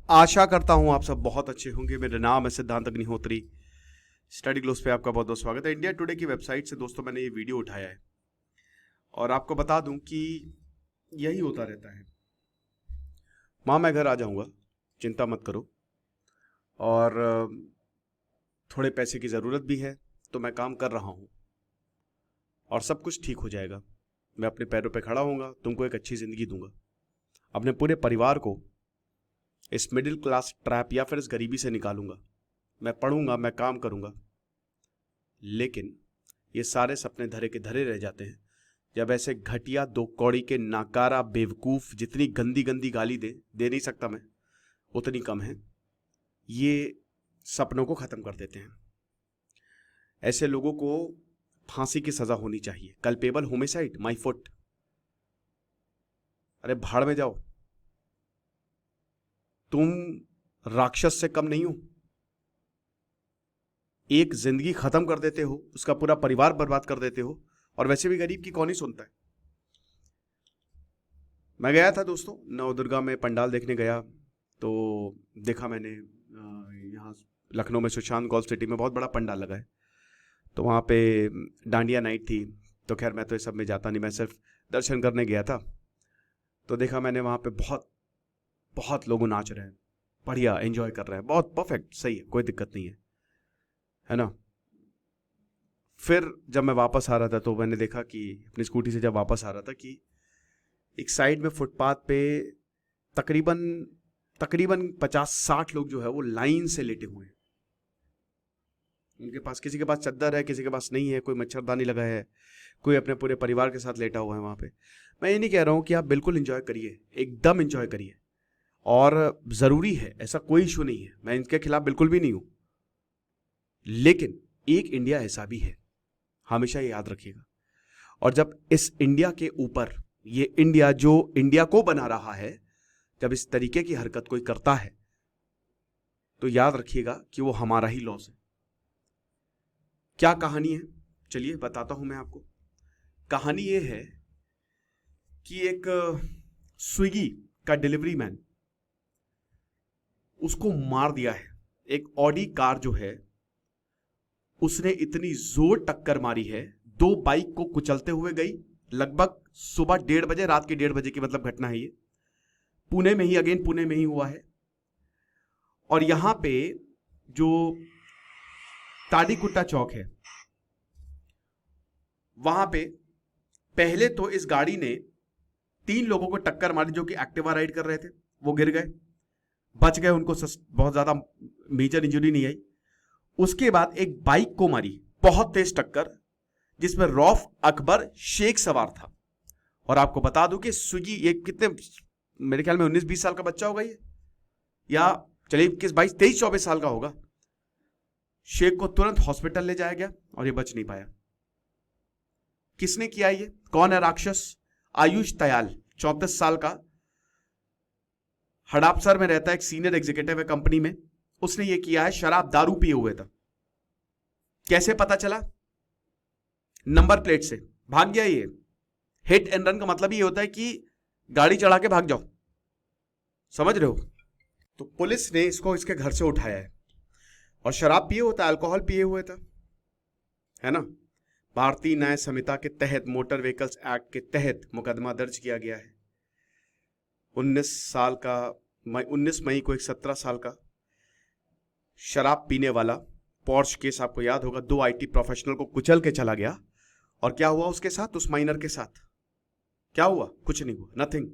आशा करता हूं आप सब बहुत अच्छे होंगे। मेरा नाम है सिद्धांत अग्निहोत्री। स्टडी ग्लोस पे आपका बहुत बहुत स्वागत है। इंडिया टुडे की वेबसाइट से दोस्तों मैंने ये वीडियो उठाया है और आपको बता दूं कि यही होता रहता है। माँ मैं घर आ जाऊंगा, चिंता मत करो, और थोड़े पैसे की ज़रूरत भी है तो मैं काम कर रहा हूं और सब कुछ ठीक हो जाएगा। मैं अपने पैरों पे खड़ा होऊंगा, तुमको एक अच्छी ज़िंदगी दूंगा, अपने पूरे परिवार को इस मिडिल क्लास ट्रैप या फिर इस गरीबी से निकालूंगा। मैं पढ़ूंगा, मैं काम करूंगा। लेकिन ये सारे सपने धरे के धरे रह जाते हैं जब ऐसे घटिया, दो कौड़ी के नाकारा बेवकूफ जितनी गंदी गंदी गाली दे नहीं सकता मैं, उतनी कम है, ये सपनों को खत्म कर देते हैं। ऐसे लोगों को फांसी की सजा होनी चाहिए। Culpable homicide, my foot. अरे भाड़ में जाओ, तुम राक्षस से कम नहीं हो। एक जिंदगी खत्म कर देते हो, उसका पूरा परिवार बर्बाद कर देते हो, और वैसे भी गरीब की कौन ही सुनता है। मैं गया था दोस्तों, नवदुर्गा में पंडाल देखने गया तो देखा मैंने यहाँ लखनऊ में सुशांत गोल्फ सिटी में बहुत बड़ा पंडाल लगा है। तो वहाँ पे डांडिया नाइट थी। तो खैर मैं तो इस सब में जाता नहीं, मैं सिर्फ दर्शन करने गया था। तो देखा मैंने वहाँ पे बहुत बहुत लोग नाच रहे हैं, बढ़िया एंजॉय कर रहे हैं, बहुत परफेक्ट, सही है, कोई दिक्कत नहीं है ना। फिर जब मैं वापस आ रहा था तो मैंने देखा कि अपनी स्कूटी से जब वापस आ रहा था कि एक साइड में फुटपाथ पे तकरीबन तकरीबन 50-60 लोग जो है वो लाइन से लेटे हुए हैं। उनके पास, किसी के पास चद्दर है, किसी के पास नहीं है, कोई मच्छरदानी लगा है, कोई अपने पूरे परिवार के साथ लेटा हुआ है वहाँ पे। मैं ये नहीं कह रहा हूँ कि आप बिल्कुल एंजॉय करिए, एकदम एंजॉय करिए, और ज़रूरी है, ऐसा कोई इशू नहीं है, मैं इनके खिलाफ बिल्कुल भी नहीं हूँ। लेकिन एक इंडिया ऐसा भी है, हमेशा ये याद रखिएगा। और जब इस इंडिया के ऊपर, ये इंडिया जो इंडिया को बना रहा है, जब इस तरीके की हरकत कोई करता है तो याद रखिएगा कि वो हमारा ही लॉस है। क्या कहानी है, चलिए बताता हूं मैं आपको। कहानी ये है कि एक स्विगी का डिलीवरी मैन, उसको मार दिया है। एक ऑडी कार जो है, उसने इतनी जोर टक्कर मारी है, दो बाइक को कुचलते हुए गई। लगभग सुबह 1:30 बजे, रात के 1:30 बजे की मतलब घटना है ये। पुणे में ही, अगेन पुणे में ही हुआ है। और यहां पे जो ताड़ीकुट्टा चौक है, वहां पे पहले तो इस गाड़ी ने 3 लोगों को टक्कर मारी जो कि एक्टिवा राइड कर रहे थे। वो गिर गए, बच गए, उनको बहुत ज्यादा मेजर इंजरी नहीं आई। उसके बाद एक बाइक को मारी बहुत तेज टक्कर, जिसमें रौफ अकबर शेख सवार था। और आपको बता दूं कि स्विगी, ये कितने, मेरे ख्याल में 19-20 साल का बच्चा होगा ये, या चलिए 21-22-23-24 साल का होगा। शेख को तुरंत हॉस्पिटल ले जाया गया और ये बच नहीं पाया। किसने किया ये, कौन है राक्षस? आयुष तयाल, 34 साल का, हड़ापसर में रहता है, एक सीनियर एग्जीक्यूटिव है कंपनी में। उसने ये किया है, शराब दारू पिए हुए था। कैसे पता चला? नंबर प्लेट से भाग गया ये। हिट एंड रन का मतलब ये होता है कि गाड़ी चढ़ा के भाग जाओ, समझ रहे हो। तो पुलिस ने इसको इसके घर से उठाया है और शराब पिए हुआ था, अल्कोहल पिए हुए था, है ना। भारतीय न्याय संहिता के तहत, मोटर व्हीकल्स एक्ट के तहत मुकदमा दर्ज किया गया है। 19 मई को एक 17 साल का शराब पीने वाला, पॉर्श केस आपको याद होगा, 2 IT प्रोफेशनल को कुचल के चला गया। और क्या हुआ उसके साथ, उस माइनर के साथ क्या हुआ? कुछ नहीं हुआ, नथिंग।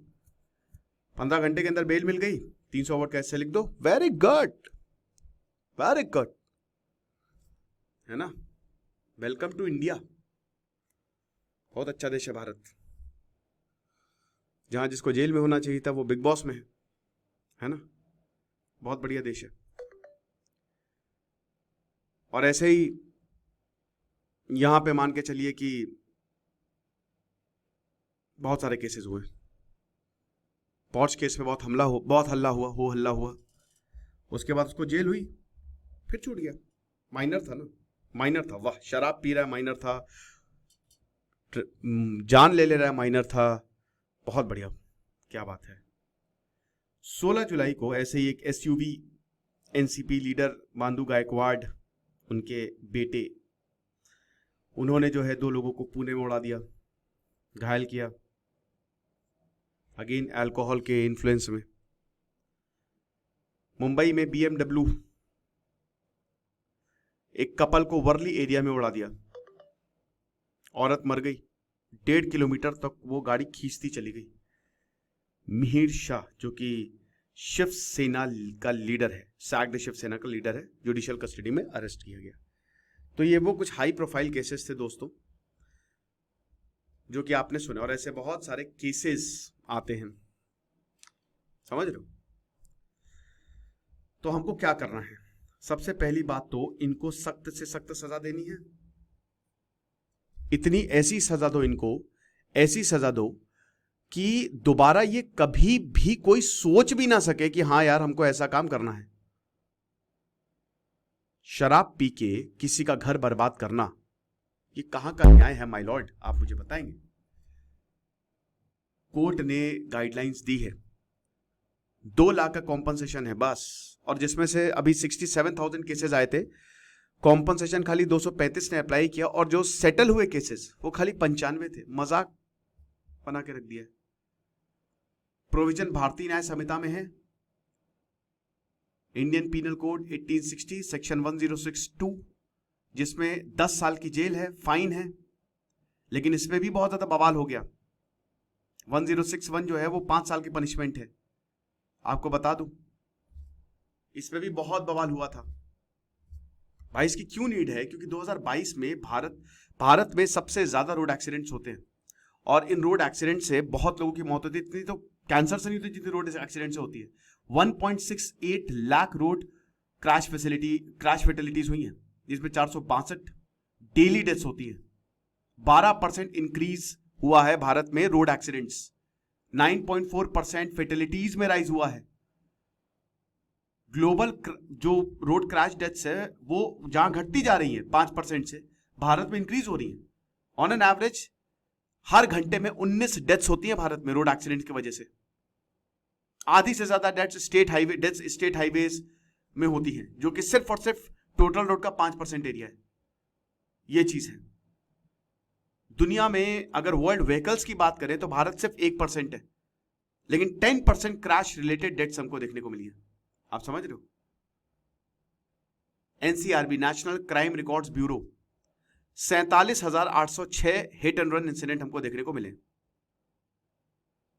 15 घंटे के अंदर बेल मिल गई। 300 वर्ड का ऐसे लिख दो, वेरी गुड, वेरी गुड, है ना। Welcome to India. बहुत अच्छा देश है भारत, जहां जिसको जेल में होना चाहिए था वो बिग बॉस में है ना। बहुत बढ़िया देश है। और ऐसे ही यहां पे मान के चलिए कि बहुत सारे केसेस हुए। पॉर्च केस में बहुत हल्ला हुआ। उसके बाद उसको जेल हुई, फिर छूट गया। माइनर था ना, माइनर था, वाह, शराब पी रहा है, माइनर था, जान ले रहा है, माइनर था, बहुत बढ़िया, क्या बात है। 16 जुलाई को ऐसे ही एक SUV NCP leader Mandu Gaikwad, उनके बेटे, उन्होंने जो है 2 लोगों को पुणे में उड़ा दिया, घायल किया, अगेन अल्कोहल के इन्फ्लुएंस में। मुंबई में BMW एक कपल को वर्ली एरिया में उड़ा दिया, औरत मर गई, 1.5 किलोमीटर तक वो गाड़ी खींचती चली गई। मिहिर शाह जो कि शिवसेना का लीडर है, सैक्ड शिवसेना का लीडर है, जुडिशियल कस्टडी में अरेस्ट किया गया। तो ये वो कुछ हाई प्रोफाइल केसेस थे दोस्तों जो कि आपने सुने, और ऐसे बहुत सारे केसेस आते हैं, समझ रहे हो। तो हमको क्या करना है? सबसे पहली बात तो इनको सख्त से सख्त सजा देनी है। इतनी ऐसी सजा दो इनको, ऐसी सजा दो कि दोबारा ये कभी भी कोई सोच भी ना सके कि हाँ यार हमको ऐसा काम करना है। शराब पी के किसी का घर बर्बाद करना, ये कहां का न्याय है माय लॉर्ड, आप मुझे बताएंगे। कोर्ट ने गाइडलाइंस दी है, 2 लाख का कॉम्पनसेशन है बस, और जिसमें से अभी 67,000 केसेस आए थे, कॉम्पनसेशन खाली 235 ने अप्लाई किया, और जो सेटल हुए केसेस वो खाली 95 थे। मजाक बना के रख दिया। प्रोविजन भारतीय न्याय संहिता में है, इंडियन पीनल कोड 1860 सेक्शन 1062, जिसमें 10 साल की जेल है, फाइन है। लेकिन इसमें भी बहुत ज्यादा बवाल हो गया। 1061 जो है वो 5 साल की पनिशमेंट है। आपको बता दूं, इसमें भी बहुत बवाल हुआ था भाई। इसकी क्यों नीड है? क्योंकि 2022 में भारत में सबसे ज्यादा रोड एक्सीडेंट्स होते हैं, और इन रोड एक्सीडेंट से बहुत लोगों की मौत होती है। इतनी तो कैंसर से नहीं होती जितनी रोड एक्सीडेंट से होती है। 1.68 लाख रोड क्रैश फैटेलिटीज हुई हैं, जिसमें 462 डेली डेथ्स होती हैं। 12% इंक्रीज हुआ है भारत में रोड एक्सीडेंट्स। 9.4% फैटेलिटीज में राइज हुआ है। ग्लोबल जो रोड क्रैश डेथ्स है वो जहां घटती जा रही है 5% से, भारत में इंक्रीज हो रही है। ऑन एन एवरेज हर घंटे में 19 डेथ्स होती है भारत में रोड एक्सीडेंट की वजह से। आधी से ज्यादा डेथ्स स्टेट हाईवेज में होती हैं, जो कि सिर्फ और सिर्फ टोटल रोड का 5% एरिया है। ये चीज है। दुनिया में अगर वर्ल्ड व्हीकल्स की बात करें तो भारत सिर्फ 1% है, लेकिन 10% क्रैश रिलेटेड डेथ्स हमको देखने को मिली है। आप समझ रहे हो? NCRB, national crime records bureau, 47,806 hit and run incident हमको देखने को मिले।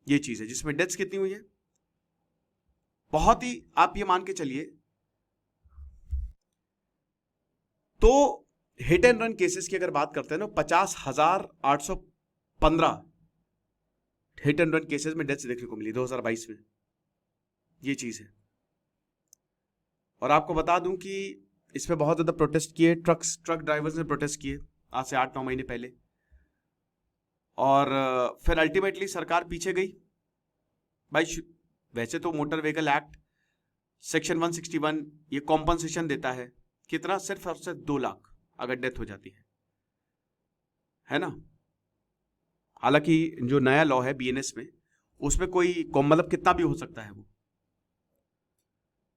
ये चीज है जिसमें डेथ्स कितनी हुई है, बहुत ही, आप ये मान के चलिए। तो हिट एंड रन केसेस की अगर बात करते हैं ना, 50,815 हिट एंड रन केसेस में डेथ्स देखने को मिली 2022 में। ये चीज है। और आपको बता दूं कि इसमें बहुत ज्यादा प्रोटेस्ट किए, ट्रक ड्राइवर्स ने प्रोटेस्ट किए आज से 8-9 महीने पहले, और फिर अल्टीमेटली सरकार पीछे गई भाई। वैसे तो मोटर व्हीकल एक्ट सेक्शन 161 ये कॉम्पनसेशन देता है, कितना? सिर्फ और सिर्फ 2 लाख अगर डेथ हो जाती है ना। हालांकि जो नया लॉ है बीएनएस में, उसमें कोई मतलब कितना भी हो सकता है वो।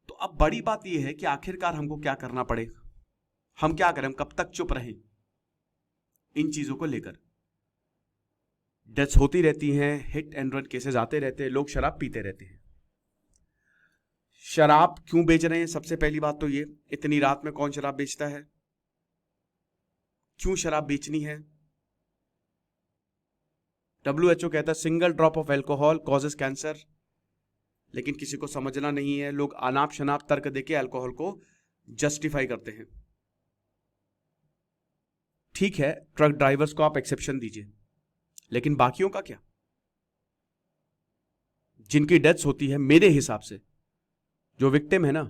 तो अब बड़ी बात यह है कि आखिरकार हमको क्या करना पड़ेगा, हम क्या करें, हम कब तक चुप रहें इन चीजों को लेकर। डेथ्स होती रहती हैं, हिट एंड रन केसेस आते रहते हैं, लोग शराब पीते रहते हैं। शराब क्यों बेच रहे हैं? सबसे पहली बात तो ये, इतनी रात में कौन शराब बेचता है? क्यों शराब बेचनी है? WHO कहता है single drop of alcohol causes cancer, लेकिन किसी को समझना नहीं है। लोग अनाप शनाप तर्क देके अल्कोहल को जस्टिफाई करते हैं। ठीक है, ट्रक ड्राइवर्स को आप एक्सेप्शन दीजिए, लेकिन बाकियों का क्या? जिनकी डेथ्स होती है, मेरे हिसाब से जो विक्टिम है ना,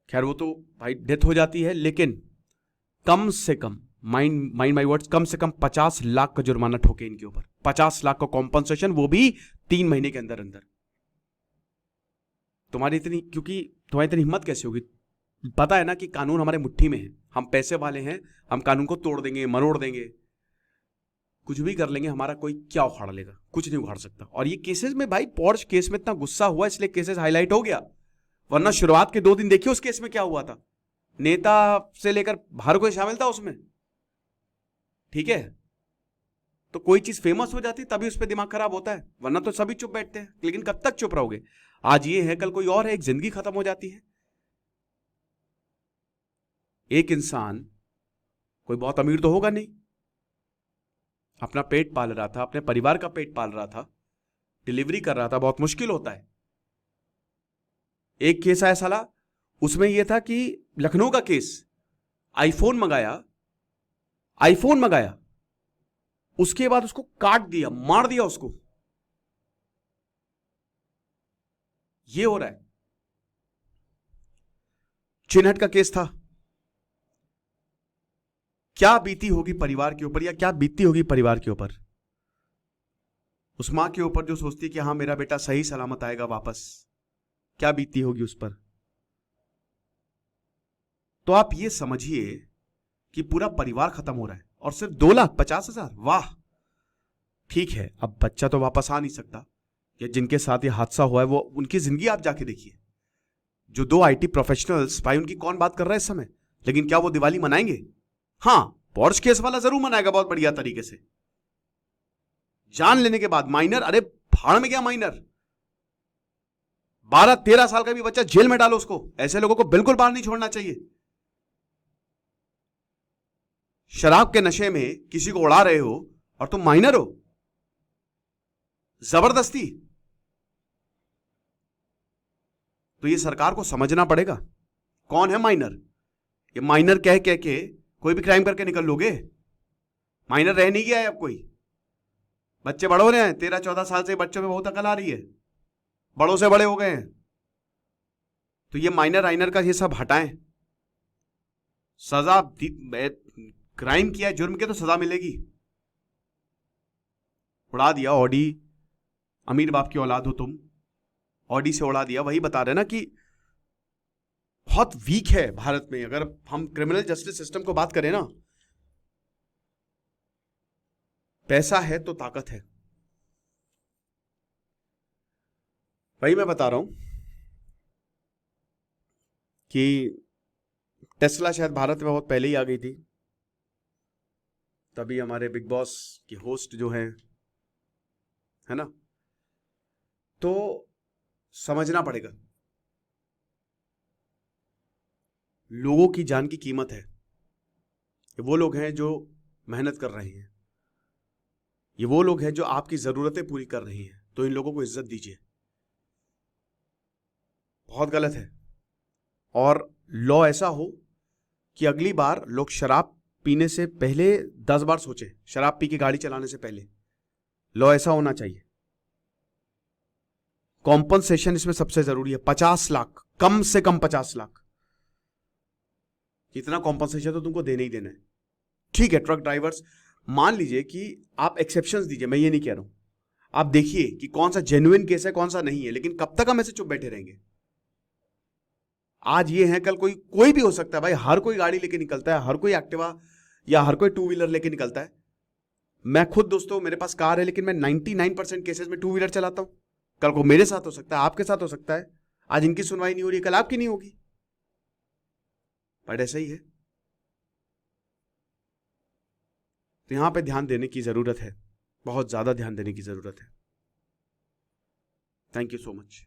खैर वो तो भाई डेथ हो जाती है, लेकिन कम से कम, माइंड माई वर्ड्स, कम से कम 50 लाख का जुर्माना ठोके इनके ऊपर, 50 लाख का कॉम्पनसेशन, वो भी 3 महीने के अंदर अंदर। तुम्हारी इतनी हिम्मत कैसे होगी? पता है ना कि कानून हमारे मुट्ठी में है, हम पैसे वाले हैं, हम कानून को तोड़ देंगे, मरोड़ देंगे। कुछ भी कर लेंगे, हमारा कोई क्या उखाड़ लेगा, कुछ नहीं उखाड़ सकता। और ये केसेस में भाई, पॉर्श केस में इतना गुस्सा हुआ इसलिए केसेस हाईलाइट हो गया, वरना शुरुआत के 2 दिन देखिए उस केस में क्या हुआ था, नेता से लेकर हर कोई शामिल था उसमें, ठीक है। तो कोई चीज फेमस हो जाती तभी उस पर दिमाग खराब होता है, वरना तो सभी चुप बैठते हैं। लेकिन कब तक चुप रहोगे, आज ये है कल कोई और है, एक जिंदगी खत्म हो जाती है। एक इंसान कोई बहुत अमीर तो होगा नहीं, अपना पेट पाल रहा था, अपने परिवार का पेट पाल रहा था, डिलीवरी कर रहा था, बहुत मुश्किल होता है। एक केस आया साला, उसमें यह था कि लखनऊ का केस, आईफोन मंगाया, उसके बाद उसको काट दिया, मार दिया उसको, ये हो रहा है। चिन्हट का केस था, क्या बीती होगी परिवार के ऊपर, या क्या बीती होगी परिवार के ऊपर, उस मां के ऊपर जो सोचती है कि हाँ मेरा बेटा सही सलामत आएगा वापस, क्या बीती होगी उस पर। तो आप ये समझिए कि पूरा परिवार खत्म हो रहा है और सिर्फ 2,50,000। वाह, ठीक है, अब बच्चा तो वापस आ नहीं सकता, या जिनके साथ ये हादसा हुआ है वो उनकी जिंदगी आप जाके देखिए। जो 2 आईटी प्रोफेशनल्स, भाई उनकी कौन बात कर रहा है इस समय, लेकिन क्या वो दिवाली मनाएंगे? हाँ, पॉर्श केस वाला जरूर मनाएगा बहुत बढ़िया तरीके से, जान लेने के बाद। माइनर, अरे भाड़ में गया माइनर, 12-13 साल का भी बच्चा, जेल में डालो उसको। ऐसे लोगों को बिल्कुल बाहर नहीं छोड़ना चाहिए। शराब के नशे में किसी को उड़ा रहे हो और तुम माइनर हो, जबरदस्ती। तो ये सरकार को समझना पड़ेगा, कौन है माइनर। ये माइनर कह के कोई भी क्राइम करके निकल लोगे, माइनर रह नहीं गया है अब कोई। बच्चे बड़े हो रहे हैं, 13-14 साल से बच्चों में बहुत अकल आ रही है, बड़ों से बड़े हो गए हैं। तो ये माइनर आइनर का ये सब हटाएं, सजा, क्राइम किया है, जुर्म के तो सजा मिलेगी। उड़ा दिया ऑडी, अमीर बाप की औलाद हो तुम, ऑडी से उड़ा दिया। वही बता रहे ना कि बहुत वीक है भारत में। अगर हम क्रिमिनल जस्टिस सिस्टम को बात करें ना, पैसा है तो ताकत है। वही मैं बता रहा हूं कि टेस्ला शायद भारत में बहुत पहले ही आ गई थी, तभी हमारे बिग बॉस की होस्ट जो है ना, तो समझना पड़ेगा लोगों की जान की कीमत है। ये वो लोग हैं जो मेहनत कर रहे हैं, ये वो लोग हैं जो आपकी जरूरतें पूरी कर रही हैं, तो इन लोगों को इज्जत दीजिए। बहुत गलत है। और लॉ ऐसा हो कि अगली बार लोग शराब पीने से पहले 10 बार सोचें, शराब पी के गाड़ी चलाने से पहले। लॉ ऐसा होना चाहिए। कॉम्पनसेशन इसमें सबसे जरूरी है, 50 लाख, कम से कम 50 लाख। इतना कॉम्पनसेशन तो तुमको देना ही देना है। ठीक है, ट्रक ड्राइवर्स, मान लीजिए कि आप एक्सेप्शंस दीजिए, मैं ये नहीं कह रहा हूं, आप देखिए कि कौन सा जेन्युइन केस है, कौन सा नहीं है। लेकिन कब तक हम ऐसे चुप बैठे रहेंगे? आज ये है, कल कोई भी हो सकता है भाई। हर कोई गाड़ी लेके निकलता है, हर कोई एक्टिवा या हर कोई 2 व्हीलर लेके निकलता है। मैं खुद दोस्तों, मेरे पास कार है, लेकिन मैं 99% केसेस में 2 व्हीलर चलाता हूं। कल को मेरे साथ हो सकता है, आपके साथ हो सकता है। आज इनकी सुनवाई नहीं हो रही, कल आपकी नहीं होगी, बट ऐसा ही है। तो यहां पे ध्यान देने की जरूरत है, बहुत ज्यादा ध्यान देने की जरूरत है। Thank you so much.